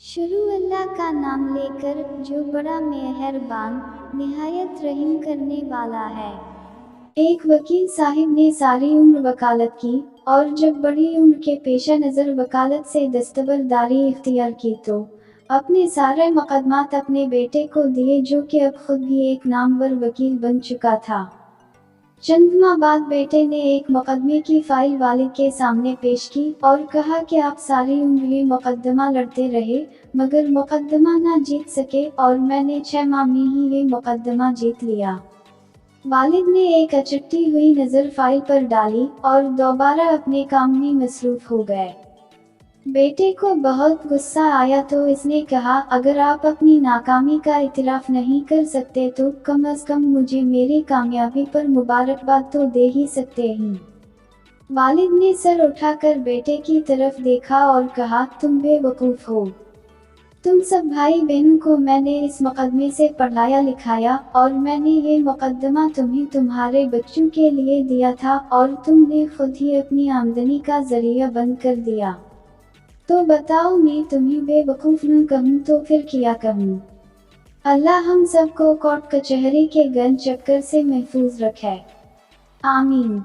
शुरू अल्लाह का नाम लेकर जो बड़ा मेहरबान निहायत रहीम करने वाला है। एक वकील साहिब ने सारी उम्र वकालत की और जब बड़ी उम्र के पेशा नज़र वकालत से दस्तबरदारी इख्तियार की तो अपने सारे मुकदमात अपने बेटे को दिए, जो कि अब खुद भी एक नामवर वकील बन चुका था। चंद माह बाद बेटे ने एक मुकदमे की फाइल वालिद के सामने पेश की और कहा कि आप सारी उम्र ये मुकदमा लड़ते रहे मगर मुकदमा ना जीत सके और मैंने 6 माह में ही ये मुकदमा जीत लिया। वालिद ने एक अचटती हुई नज़र फाइल पर डाली और दोबारा अपने काम में मसरूफ हो गए। बेटे को बहुत गुस्सा आया तो इसने कहा, अगर आप अपनी नाकामी का इतराफ़ नहीं कर सकते तो कम अज़ कम मुझे मेरी कामयाबी पर मुबारकबाद तो दे ही सकते हैं। वालिद ने सर उठाकर बेटे की तरफ देखा और कहा, तुम बेवकूफ़ हो। तुम सब भाई बहनों को मैंने इस मुकदमे से पढ़ाया लिखाया और मैंने ये मुकदमा तुम्हें तुम्हारे बच्चों के लिए दिया था और तुमने खुद ही अपनी आमदनी का जरिया बंद कर दिया। तो बताओ, मैं तुम्हें बेवकूफ़ न कहूँ तो फिर क्या कहूँ। अल्लाह हम सबको कोर्ट कचहरी के गन चक्कर से महफूज रखे। आमीन।